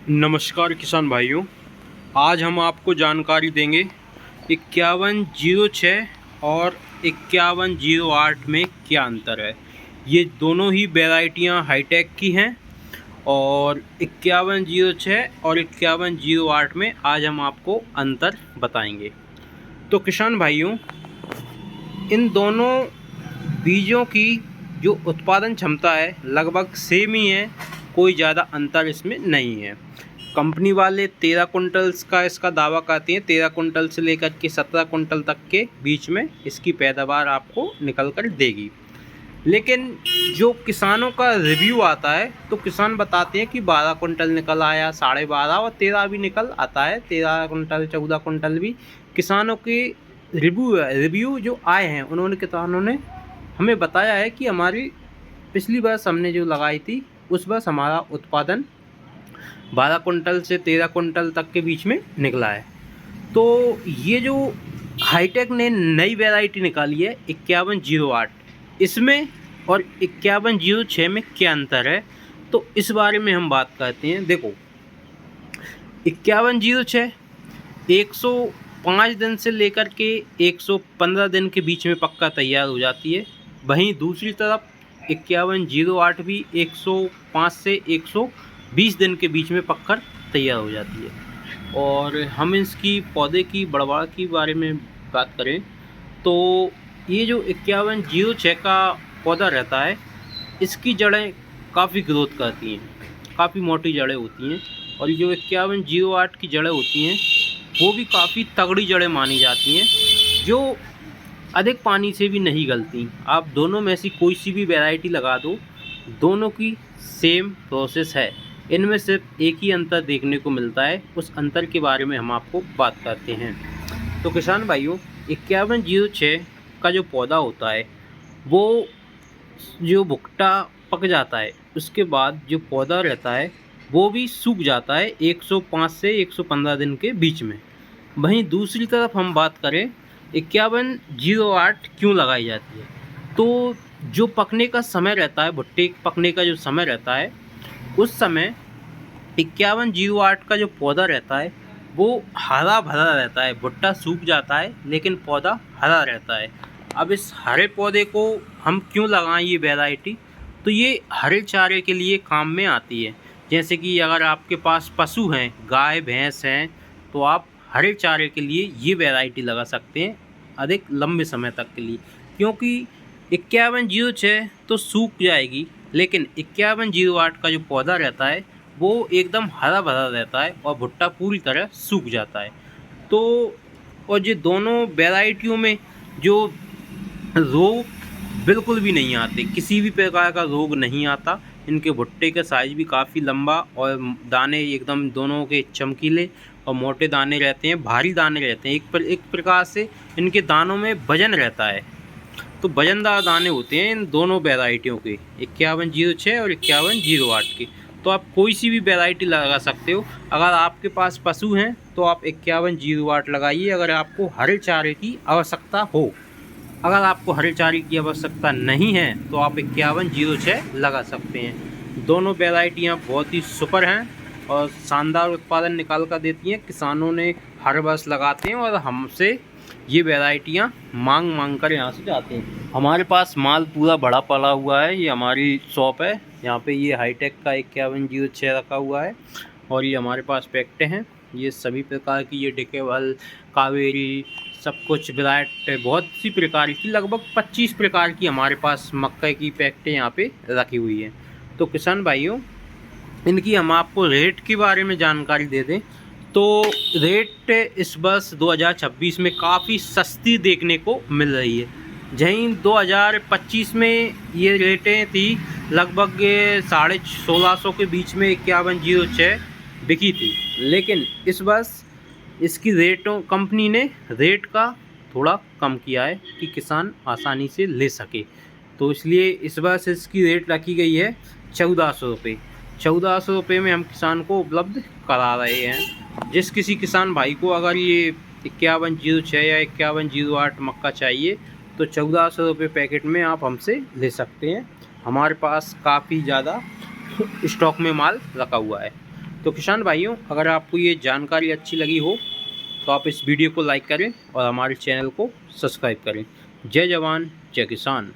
नमस्कार किसान भाइयों। आज हम आपको जानकारी देंगे 5106 और 5108 में क्या अंतर है। ये दोनों ही वैरायटियाँ हाईटेक की हैं और 5106 और 5108 में आज हम आपको अंतर बताएंगे। तो किसान भाइयों, इन दोनों बीजों की जो उत्पादन क्षमता है लगभग सेम ही है, कोई ज़्यादा अंतर इसमें नहीं है। कंपनी वाले 13 कुंटल्स का इसका दावा करते हैं, 13 कुंटल से लेकर के 17 कुंटल तक के बीच में इसकी पैदावार आपको निकल कर देगी। लेकिन जो किसानों का रिव्यू आता है तो किसान बताते हैं कि 12 कुंटल निकल आया, 12.5 और 13 भी निकल आता है, 13 कुंटल 14 कुंटल भी किसानों के रिव्यू जो आए हैं। उन्होंने किसानों ने हमें बताया है कि हमारी पिछली वर्ष हमने जो लगाई थी उस वर्ष हमारा उत्पादन 12 कुंटल से 13 कुंटल तक के बीच में निकला है। तो ये जो हाईटेक ने नई वैरायटी निकाली है 5108, इसमें और 5106 में क्या अंतर है, तो इस बारे में हम बात करते हैं। देखो, 5106 105 दिन से लेकर के 115 दिन के बीच में पक्का तैयार हो जाती है। वहीं दूसरी तरफ 5108 भी 105 से 120 दिन के बीच में पककर तैयार हो जाती है। और हम इसकी पौधे की बढ़वाड़ के बारे में बात करें तो ये जो 5106 का पौधा रहता है, इसकी जड़ें काफ़ी ग्रोथ करती हैं, काफ़ी मोटी जड़ें होती हैं। और जो 5108 की जड़ें होती हैं वो भी काफ़ी तगड़ी जड़ें मानी जाती हैं, जो अधिक पानी से भी नहीं गलती। आप दोनों में से कोई सी भी वैरायटी लगा दो, दोनों की सेम प्रोसेस है। इनमें सिर्फ एक ही अंतर देखने को मिलता है, उस अंतर के बारे में हम आपको बात करते हैं। तो किसान भाइयों, 5106 का जो पौधा होता है वो जो भुट्टा पक जाता है उसके बाद जो पौधा रहता है वो भी सूख जाता है 105 से 115 दिन के बीच में। वहीं दूसरी तरफ हम बात करें 5108 क्यों लगाई जाती है, तो जो पकने का समय रहता है, भुट्टे पकने का जो समय रहता है, उस समय 5108 का जो पौधा रहता है वो हरा भरा रहता है। भुट्टा सूख जाता है लेकिन पौधा हरा रहता है। अब इस हरे पौधे को हम क्यों लगाएं ये वैरायटी, तो ये हरे चारे के लिए काम में आती है। जैसे कि अगर आपके पास पशु हैं, गाय भैंस हैं, तो आप हरे चारे के लिए ये वैरायटी लगा सकते हैं अधिक लंबे समय तक के लिए। क्योंकि 5106 तो सूख जाएगी, लेकिन 5108 का जो पौधा रहता है वो एकदम हरा भरा रहता है और भुट्टा पूरी तरह सूख जाता है। तो और ये दोनों वैरायटियों में जो रोग बिल्कुल भी नहीं आते, किसी भी प्रकार का रोग नहीं आता। इनके भुट्टे का साइज़ भी काफ़ी लंबा और दाने एकदम दोनों के चमकीले और मोटे दाने रहते हैं, भारी दाने रहते हैं। एक प्रकार से इनके दानों में वजन रहता है, तो वजनदार दाने होते हैं इन दोनों वैरायटियों के, 5106 और 5108 के। तो आप कोई सी भी वैरायटी लगा सकते हो। अगर आपके पास पशु हैं तो आप 5108 लगाइए अगर आपको हरे चारे की आवश्यकता हो। अगर आपको हरे चारे की आवश्यकता नहीं है तो आप 5106 लगा सकते हैं। दोनों वैरायटियाँ बहुत ही सुपर हैं और शानदार उत्पादन निकाल कर देती हैं। किसानों ने हर वर्ष लगाते हैं और हमसे ये वैरायटियाँ मांग कर यहाँ से जाते हैं। हमारे पास माल पूरा बड़ा पड़ा हुआ है, ये हमारी शॉप है। यहाँ पे ये हाईटेक का 5106 रखा हुआ है और ये हमारे पास पैकेट हैं। ये सभी प्रकार की, ये डिकेबल, कावेरी, सब कुछ वैरायटी बहुत सी प्रकार की, लगभग 25 प्रकार की हमारे पास मक्के की पैकेटें यहाँ पे रखी हुई है। तो किसान भाइयों, इनकी हम आपको रेट के बारे में जानकारी दे दें तो रेट इस वर्ष 2026 में काफ़ी सस्ती देखने को मिल रही है। जहीं 2025 में ये रेटें थी लगभग 1650 के बीच में 5106 बिकी थी, लेकिन इस वर्ष इसकी रेटों कंपनी ने रेट का थोड़ा कम किया है कि किसान आसानी से ले सके। तो इसलिए इस वर्ष इसकी रेट रखी गई है 1400 रुपये। 1400 रुपये में हम किसान को उपलब्ध करा रहे हैं। जिस किसी किसान भाई को अगर ये 5106 या 5108 मक्का चाहिए तो 1400 रुपये पैकेट में आप हमसे ले सकते हैं। हमारे पास काफ़ी ज़्यादा स्टॉक में माल रखा हुआ है। तो किसान भाइयों, अगर आपको ये जानकारी अच्छी लगी हो तो आप इस वीडियो को लाइक करें और हमारे चैनल को सब्सक्राइब करें। जय जवान जय किसान।